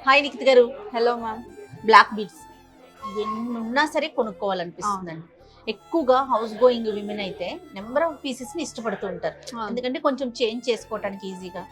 Hi Nikhit గారు. Hello ma'am. Black beads ఎన్ని ఉన్నా సరే కొనుక్కోవాలనిపిస్తుందండి. ఎక్కువగా హౌస్ గోయింగ్ విమెన్ అయితే నెంబర్ ఆఫ్ పీసెస్ ని ఇష్టపడుతూ ఉంటారు, ఎందుకంటే కొంచెం చేంజ్ చేసుకోవడానికి ఈజీగా.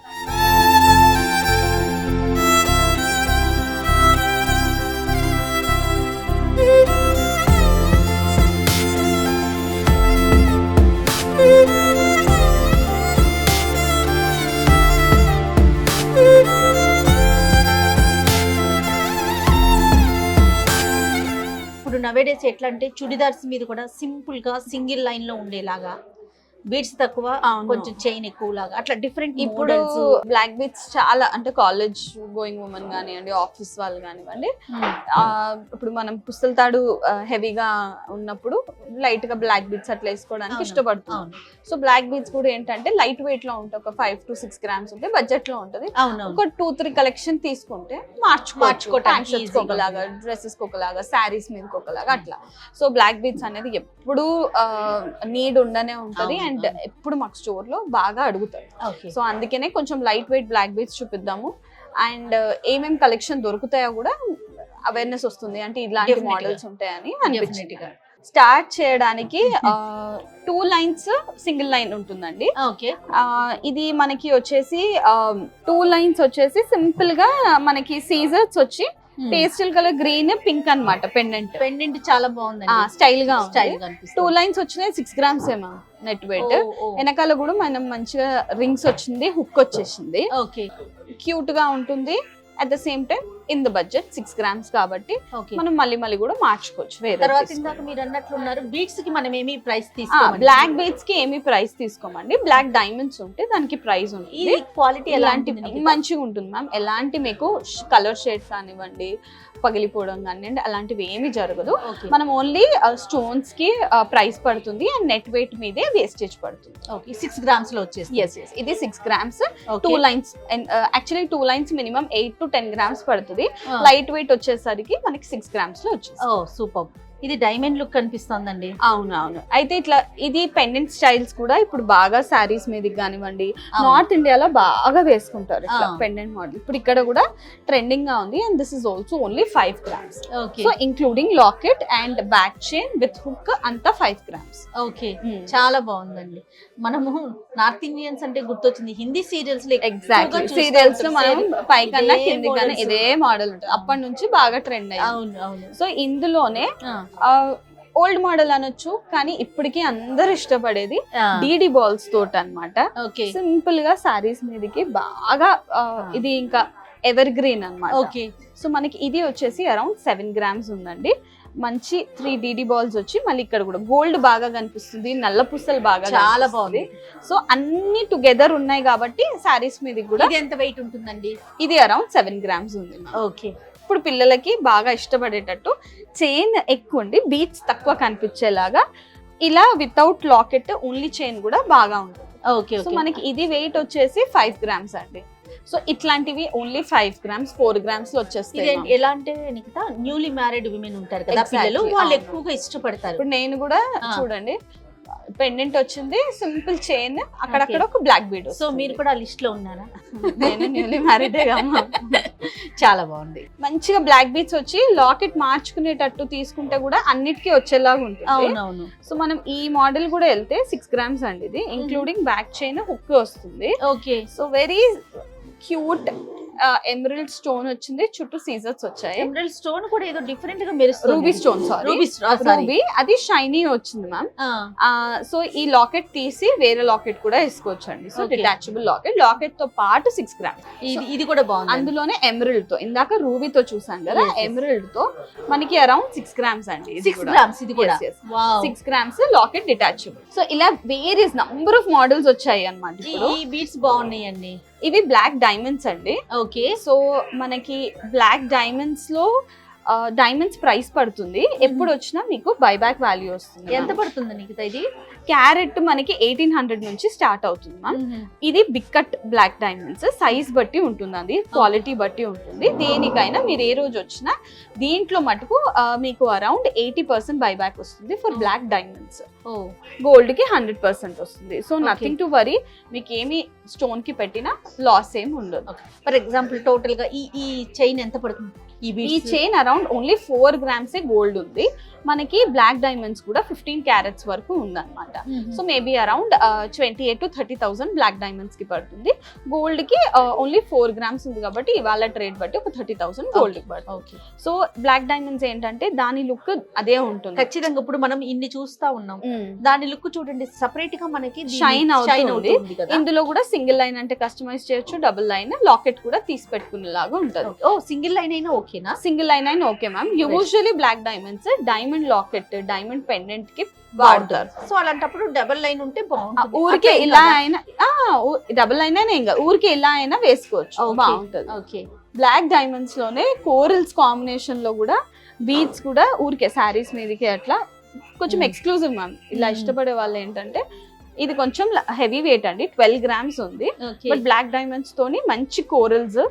ఇప్పుడు నవేడేస్ ఎట్లా అంటే చుడిదార్స్ మీద కూడా సింపుల్ గా సింగిల్ లైన్ లో ఉండేలాగా, బీడ్స్ తక్కువ కొంచెం చైన్ ఎక్కువ లాగా, అట్లా డిఫరెంట్. ఇప్పుడు బ్లాక్ బీడ్స్ చాలా అంటే కాలేజ్ గోయింగ్ ఉమెన్ కానివ్వండి, ఆఫీస్ వాళ్ళు కానివ్వండి, ఇప్పుడు మనం పుస్తల తాడు హెవీగా ఉన్నప్పుడు లైట్ గా బ్లాక్ బీడ్స్ అట్లా వేసుకోవడానికి ఇష్టపడుతున్నాం. సో బ్లాక్ బీడ్స్ కూడా ఏంటంటే లైట్ వెయిట్ లో ఉంటాయి, ఒక 5 to 6 grams ఉంటే బడ్జెట్ లో ఉంటది. ఒక 2-3 కలెక్షన్ తీసుకుంటే మార్చుకోవడానికి ఒకలాగా, డ్రెస్సెస్ ఒకలాగా, శారీస్ మీద ఒకలాగా అట్లా. సో బ్లాక్ బీడ్స్ అనేది ఎప్పుడు నీడ్ ఉండనే ఉంటది అండ్ ఎప్పుడు మాకు స్టోర్ లో బాగా అడుగుతారు. సో అందుకనే కొంచెం లైట్ వెయిట్ బ్లాక్ బీడ్స్ చూపిద్దాము. అండ్ ఏమేం కలెక్షన్ దొరుకుతాయో కూడా అవేర్నెస్ వస్తుంది, అంటే ఇలాంటి మోడల్స్ ఉంటాయని అనిపించింది. స్టార్ట్ చేయడానికి 2 lines సింగిల్ లైన్ ఉంటుందండి. ఇది మనకి వచ్చేసి 2 lines వచ్చేసి సింపుల్ గా మనకి సీజర్స్ వచ్చి పేస్టల్ కలర్ గ్రీన్ పింక్ అన్నమాట. పెండెంట్ చాలా బాగుంది, స్టైల్ గా 2 lines వచ్చినాయి. 6 grams ఏమో నెట్ వెయిట్. వెనకాల కూడా మనం మంచిగా రింగ్స్ వచ్చింది, హుక్ వచ్చేసింది, క్యూట్ గా ఉంటుంది. At the same time in the budget 6 grams కాబట్టి మనం మళ్ళీ కూడా మార్చుకోవచ్చు. తర్వాత ఇందాక మీరు అన్నట్లున్నారు, బీడ్స్ కి మనం ఏమి ప్రైస్ తీసుకోమండి? బ్లాక్ బీడ్స్ కి ఏమి ప్రైస్ తీసుకోమండి. బ్లాక్ డైమండ్స్ ఉంటే దానికి ప్రైస్ ఉంటుంది. క్వాలిటీ ఎలాంటి మంచిగా ఉంటుంది మ్యామ్. ఎలాంటి మీకు కలర్ షేడ్స్ కానివ్వండి, పగిలిపోవడం కానివ్వండి, అలాంటివి ఏమి జరగదు. మనం ఓన్లీ స్టోన్స్ కి ప్రైస్ పడుతుంది అండ్ నెట్ వెయిట్ మీదే వేస్టేజ్ పడుతుంది. 6 grams లో వచ్చేసి ఇది 6 grams. 2 lines actually 2 lines minimum 8 to 10 grams పడుతుంది. లైట్ వెయిట్ వచ్చేసరికి మనకి 6 grams లో వచ్చేసి. సూపర్. ఇది డైమండ్ లుక్ కనిపిస్తుందండి. అవునవును. అయితే ఇట్లా ఇది పెండెంట్ స్టైల్స్ కూడా ఇప్పుడు బాగా శారీస్ మీదకి కానివ్వండి, నార్త్ ఇండియాలో బాగా వేసుకుంటారు ఇట్లా పెండెంట్ మోడల్. ఇప్పుడు ఇక్కడ కూడా ట్రెండింగ్ గా ఉంది. And this is also only 5 grams. So including locket and back chain with hook అంతా 5 grams. చాలా బాగుందండి. మనము నార్త్ ఇండియన్స్ అంటే గుర్తొచ్చింది హిందీ సీరియల్స్ లో. ఎగ్జాక్ట్లీ సీరియల్స్ లో మనం పైకన్నా కింది కన్నా ఇదే మోడల్ ఉంటుంది. అప్పటి నుంచి బాగా ట్రెండ్ అయ్యింది. సో ఇందులోనే ఓల్డ్ మోడల్ అనొచ్చు, కానీ ఇప్పటికీ అందరు ఇష్టపడేది డీడీ బాల్స్ తోట అన్నమాట. సింపుల్ గా సారీస్ మీదకి బాగా ఇది ఇంకా ఎవర్ గ్రీన్ అన్నమాట. సో మనకి ఇది వచ్చేసి అరౌండ్ 7 grams ఉందండి. మంచి 3 DD balls వచ్చి మళ్ళీ ఇక్కడ కూడా గోల్డ్ బాగా కనిపిస్తుంది, నల్ల పుస్తలు బాగా చాలా బాగుంది. సో అన్ని టుగెదర్ ఉన్నాయి కాబట్టి సారీస్ మీద కూడా. ఎంత వెయిట్ ఉంటుందండి? ఇది అరౌండ్ 7 grams ఉంది. ఇప్పుడు పిల్లలకి బాగా ఇష్టపడేటట్టు చైన్ ఎక్కువ ఉండి బీట్స్ తక్కువ కనిపించేలాగా ఇలా వితౌట్ లాకెట్ ఓన్లీ చైన్ కూడా బాగా ఉంటుంది. సో మనకి ఇది వెయిట్ వచ్చేసి 5 grams అండి. సో ఇట్లాంటివి ఓన్లీ 5 grams 4 grams లో వచ్చేస్తాయి. ఎలా అంటే నిఖితా, న్యూలీ మ్యారీడ్ విమెన్ ఉంటారు కదా పిల్లలు, వాళ్ళు ఎక్కువగా ఇష్టపడతారు. ఇప్పుడు నేను కూడా చూడండి పెండెంట్ వచ్చింది, సింపుల్ చైన్, అక్కడక్కడ ఒక బ్లాక్ బీడ్. సో మీరు కూడా లిస్ట్ లో ఉన్నారా? నేను న్యూలీ మ్యారీడ్. చాలా బాగుంది. మంచిగా బ్లాక్ బీడ్స్ వచ్చి లాకెట్ మార్చుకునేటట్టు తీసుకుంటే కూడా అన్నిటికీ వచ్చేలాగా ఉంటుంది. అవునవును. సో మనం ఈ మోడల్ కూడా వెళ్తే 6 grams అండి. ఇది ఇంక్లూడింగ్ బ్యాక్ చైన్ హుక్ వస్తుంది. So very cute emerald stone వచ్చింది, చుట్టూ సీజర్స్ వచ్చాయి. ఎమరల్డ్ స్టోన్ కూడా ఏదో డిఫరెంట్ గా మెరుస్తుంది. రూబీ స్టోన్, రూబీ అది షైనీ వచ్చింది మ్యామ్. సో ఈ లాకెట్ తీసి వేరే లాకెట్ కూడా వేసుకోవచ్చు అండి. సో డిటాచబుల్ లాకెట్ తో పాటు 6 grams. ఇది కూడా బాగుంది. అందులోనే ఎమరల్డ్ తో, ఇందాక రూబీతో చూసాం కదా, ఎమరల్డ్ తో మనకి అరౌండ్ 6 grams అండి. 6 grams ఇది కూడా. 6 grams లాకెట్ డిటాచబుల్. సో ఇలా వేరియస్ నంబర్ ఆఫ్ మోడల్స్ వచ్చాయి అన్నమాట. ఈ బీడ్స్ బాగున్నాయండి. ఇవి బ్లాక్ డైమండ్స్ అండి. సో మనకి బ్లాక్ డైమండ్స్ లో డైమండ్స్ ప్రైస్ పడుతుంది. ఎప్పుడు వచ్చినా మీకు బైబ్యాక్ వాల్యూ వస్తుంది. ఎంత పడుతుంది నీకు ఇది? క్యారెట్ మనకి 1800 నుంచి స్టార్ట్ అవుతుంది మ్యామ్. ఇది big cut black diamonds, size బట్టి ఉంటుంది, అది క్వాలిటీ బట్టి ఉంటుంది. దేనికైనా మీరు ఏ రోజు వచ్చినా దీంట్లో మటుకు మీకు అరౌండ్ 80% బైబ్యాక్ వస్తుంది ఫర్ బ్లాక్ డైమండ్స్. గోల్డ్ కి 100% వస్తుంది. సో నథింగ్ టు వరీ, మీకు ఏమి స్టోన్ కి పెట్టినా లాస్ ఏమి ఉండదు. ఫర్ ఎగ్జాంపుల్ టోటల్ గా ఈ చైన్ ఎంత పడుతుంది? ఈ chain around only 4 grams gold ఉంది. మనకి బ్లాక్ డైమండ్స్ కూడా 15 carats వరకు ఉందన్నమాట. So maybe around 28,000 to 30,000 black diamonds కి పడుతుంది. గోల్డ్ కి ఓన్లీ 4 grams ఉంది కాబట్టి ఇవాళ ట్రేడ్ బట్టి ఒక 30,000 గోల్డ్ కి పడుతుంది. సో బ్లాక్ డైమండ్స్ ఏంటంటే దాని లుక్ అదే ఉంటుంది. ఖచ్చితంగా ఇప్పుడు మనం ఇన్ని చూస్తా ఉన్నాం, దాని లుక్ చూడండి సపరేట్ గా మనకి షైన్ అవుతుంది. ఇందులో కూడా సింగిల్ లైన్ అంటే కస్టమైజ్ చేయొచ్చు, డబుల్ లైన్, లాకెట్ కూడా తీసి పెట్టుకునేలాగా ఉంటుంది. సింగిల్ లైన్ అయినా ఓకేనా? సింగిల్ లైన్ అయినా okay ma'am. Usually black diamonds diamond locket, diamond pendant కి వాడతారు. సో అలాంటప్పుడు డబుల్ లైన్ ఉంటే బాగుంటుంది. ఊరికే ఇలా అయినా డబుల్ లైన్ అయినా ఇంకా ఊరికే ఇలా అయినా వేసుకోవచ్చు, బాగుంటుంది. ఓకే. బ్లాక్ డైమండ్స్ లోనే కోరల్స్ కాంబినేషన్ లో కూడా బీడ్స్ కూడా ఊరికే శారీస్ మీదకి అట్లా కొంచెం ఎక్స్క్లూజివ్ మ్యామ్. ఇలా ఇష్టపడే వాళ్ళు ఏంటంటే ఇది కొంచెం హెవీ వెయిట్ అండి, 12 grams ఉంది. బట్ బ్లాక్ డైమండ్స్ తోని మంచి కోరల్స్,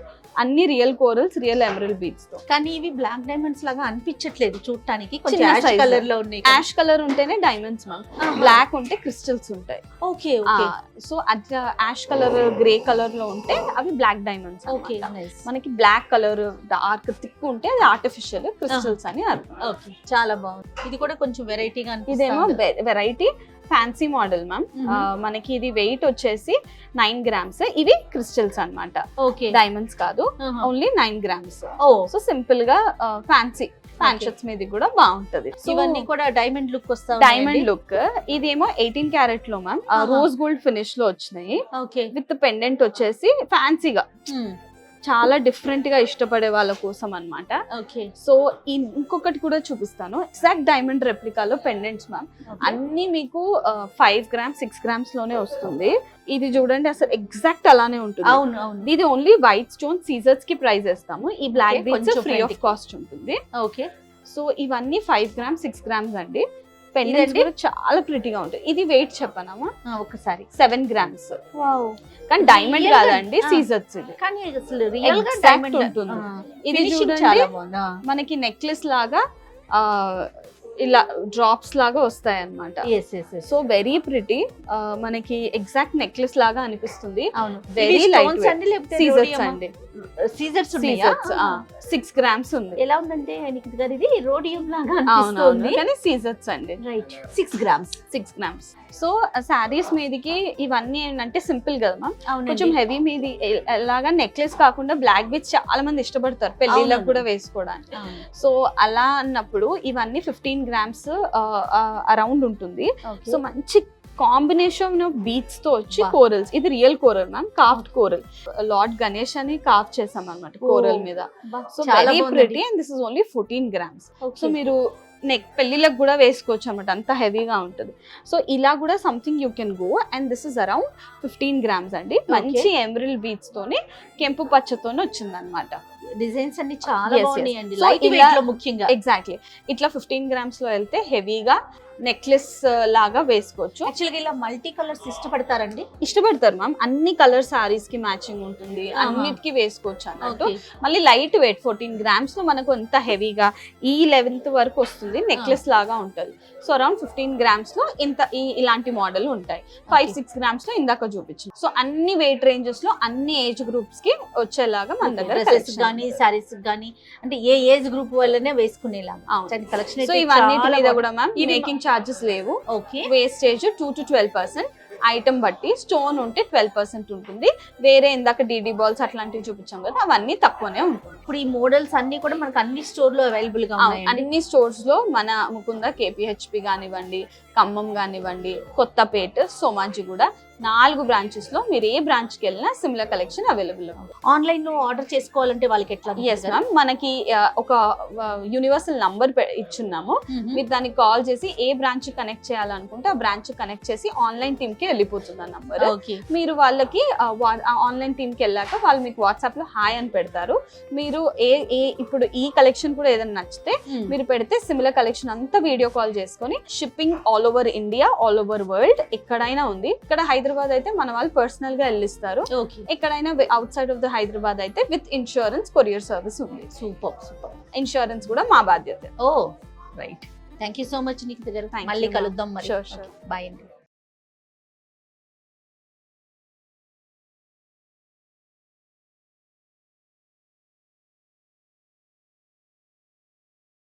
అన్ని real corals, real emerald beads తో. కానీ ఇవి బ్లాక్ డైమండ్స్ లాగా అనిపించట్లేదు చూడటానికి, కొంచెం యాష్ కలర్ లో ఉన్నాయి. యాష్ కలర్ ఉంటేనే డైమండ్స్ మ్యామ్, బ్లాక్ ఉంటే క్రిస్టల్స్ ఉంటాయి. Okay okay. సో అట్లా యాష్ కలర్, గ్రే కలర్ లో ఉంటే అవి బ్లాక్ డైమండ్స్. ఓకే. మనకి బ్లాక్ కలర్ డార్క్ థిక్ ఉంటే అది ఆర్టిఫిషియల్ క్రిస్టల్స్ అని అర్థం. ఓకే, చాలా బాగుంది. ఇది కూడా కొంచెం వెరైటీగా అనిపిస్తుంది. ఇదేమో వెరైటీ ఫ్యాన్సీ మోడల్ మ్యామ్. మనకి ఇది వెయిట్ వచ్చేసి 9 grams. ఇవి క్రిస్టల్స్ అన్నమాట, డైమండ్స్ కాదు, ఓన్లీ 9 grams. సో సింపుల్ గా ఫ్యాన్సీ ఫ్యాన్షర్ట్స్ మీద కూడా బాగుంటది. ఇవన్నీ కూడా డైమండ్ లుక్ వస్తాయి. Diamond look. ఇదేమో 18 carat లో మ్యామ్, రోజ్ గోల్డ్ ఫినిష్ లో వచ్చినాయి. విత్ పెండెంట్ వచ్చేసి ఫ్యాన్సీగా చాలా డిఫరెంట్ గా ఇష్టపడే వాళ్ళ కోసం అన్నమాట. సో ఇంకొకటి కూడా చూపిస్తాను. ఎగ్జాక్ట్ డైమండ్ రెప్లికాలో పెండెంట్స్ మ్యామ్, అన్ని మీకు 5 grams 6 grams లోనే వస్తుంది. ఇది చూడండి అసలు ఎగ్జాక్ట్ అలానే ఉంటుంది. అవును అవును. ఇది ఓన్లీ వైట్ స్టోన్ సీజర్స్ కి ప్రైస్ వేస్తాము. ఈ black beads free of cost ఉంటుంది. ఓకే. సో ఇవన్నీ 5 grams 6 grams అండి. పెండెంట్స్ కూడా చాలా ప్రిటీగా ఉంటాయి. ఇది వెయిట్ చెప్పనమ్మా ఒకసారి, 7 grams. కానీ డైమండ్ కాదండి, సీజర్స్. ఇది కానీ అసలు రియల్ గా డైమండ్ ఉంటుంది. ఇది చూడండి మనకి నెక్లెస్ లాగా ఇలా డ్రాప్స్ లాగా వస్తాయి అన్నమాట. సో వెరీ ప్రిటీ, మనకి ఎగ్జాక్ట్ నెక్లెస్ లాగా అనిపిస్తుంది. వెరీ లైట్ సీజర్స్ అండి. సీజర్స్ 6 grams ఉంది. ఎలా ఉందంటే ఇది రోడియం లాగా అనిపిస్తుంది కానీ సీజర్స్ అండి. రైట్. 6 grams. సో శారీస్ మీదకి ఇవన్నీ ఏంటంటే సింపుల్ కదా మ్యామ్, కొంచెం హెవీ మీది ఎలాగా నెక్లెస్ కాకుండా బ్లాక్ బీడ్స్ చాలా మంది ఇష్టపడతారు పెళ్లిళ్ళకు కూడా వేసుకోవడానికి. సో అలా అన్నప్పుడు ఇవన్నీ 15 grams అరౌండ్ ఉంటుంది. సో మంచి కాంబినేషన్ ఆఫ్ బీట్స్ తో వచ్చి కోరల్స్. ఇది real coral ma'am, carved coral. Lord Ganesh అని కాఫ్ చేసాం అన్నమాట కోరల్ మీద. So very pretty and this is only 14 grams. So మీరు పెళ్లిళ్ళకి కూడా వేసుకోవచ్చు అన్నమాట, అంత హెవీగా ఉంటుంది. సో ఇలా కూడా something you can go. And this is around 15 grams అండి. మంచి ఎమరల్డ్ బీట్స్ తోని కెంపు పచ్చతోని వచ్చింది అనమాట. డిజైన్స్ అన్ని చాలా బాగున్నాయండి, లైట్ వెయిట్ లో ముఖ్యంగా. ఎగ్జాక్ట్లీ ఇట్లా 15 grams లో వెళ్తే హెవీగా నెక్లెస్ లాగా వేసుకోవచ్చు. యాక్చువల్గా ఇలా మల్టీ కలర్స్ ఇష్టపడతారండి? ఇష్టపడతారు మ్యామ్. అన్ని కలర్ సారీస్ కి మ్యాచింగ్ ఉంటుంది, అన్నిటికీ వేసుకోవచ్చు అన్నట్టు. మళ్ళీ లైట్ వెయిట్ 14 grams లో మనకు ఎంత హెవీగా ఈ 11th వరకు వస్తుంది, నెక్లెస్ లాగా ఉంటుంది. సో అరౌండ్ 15 grams లో ఇలాంటి మోడల్ ఉంటాయి. 5-6 grams లో ఇందాక చూపించింది. సో అన్ని వెయిట్ రేంజెస్ లో అన్ని ఏజ్ గ్రూప్స్ కి వచ్చేలాగా మన దగ్గర కానీ సారీస్ కానీ అంటే ఏ ఏజ్ గ్రూప్ వాళ్ళనే వేసుకునేలాగా కలెక్షన్. సో ఇవన్నిటి మీద కూడా మ్యామ్ మేకింగ్ చార్జెస్ లేవు. Wastage 2 to 12%. ఐటమ్ బట్టి స్టోన్ ఉంటే 12% ఉంటుంది. వేరే ఇందాక డీడీ బాల్స్ అట్లాంటివి చూపించాం కదా, అవన్నీ తక్కువనే ఉంటుంది. ఇప్పుడు ఈ మోడల్స్ అన్ని కూడా మనకు అన్ని స్టోర్ లో అవైలబుల్ గా ఉన్నాయి. అన్ని స్టోర్స్ లో మన ముకుంద, కేపీహెచ్పి కానివ్వండి, ఖమ్మం కానివ్వండి, కొత్తపేట, సోమాజిగూడ 4 branches లో మీరు ఏ బ్రాంచ్ కి వెళ్ళినా సిమిలర్ కలెక్షన్ అవైలబుల్ ఉంది. ఆన్లైన్ లో ఆర్డర్ చేసుకోవాలంటే వాళ్ళకి ఎట్లా? ఎస్ మ్యామ్, మనకి ఒక యూనివర్సల్ నంబర్ ఇచ్చున్నాము. మీరు దానికి కాల్ చేసి ఏ బ్రాంచ్ కనెక్ట్ చేయాలనుకుంటే ఆ బ్రాంచ్ కనెక్ట్ చేసి ఆన్లైన్ టీమ్ కి వెళ్ళిపోతుంది ఆ నంబర్. మీరు వాళ్ళకి ఆన్లైన్ టీమ్ కి వెళ్ళాక వాళ్ళు మీకు వాట్సాప్ లో హాయ్ అని పెడతారు. మీరు ఇప్పుడు ఈ కలెక్షన్ కూడా ఏదైనా నచ్చితే మీరు పెడితే సిమిలర్ కలెక్షన్ అంతా వీడియో కాల్ చేసుకొని shipping all over India, all over world, ఎక్కడైనా ఉంది. ఇక్కడ హైదరాబాద్ అయితే మన వాళ్ళు పర్సనల్ గా వెళ్ళిస్తారు. ఓకే, ఎక్కడైనా outside of the Hyderabad అయితే విత్ ఇన్సూరెన్స్ కొరియర్ సర్వీస్ ఉంది. Super super. ఇన్సూరెన్స్ కూడా మా బాధ్యత. Oh right, thank you so much Nikhita గారు. Thank మళ్ళీ you, ma'am. కలుద్దాం మరి. Sure, sure. బాయ్ అండి.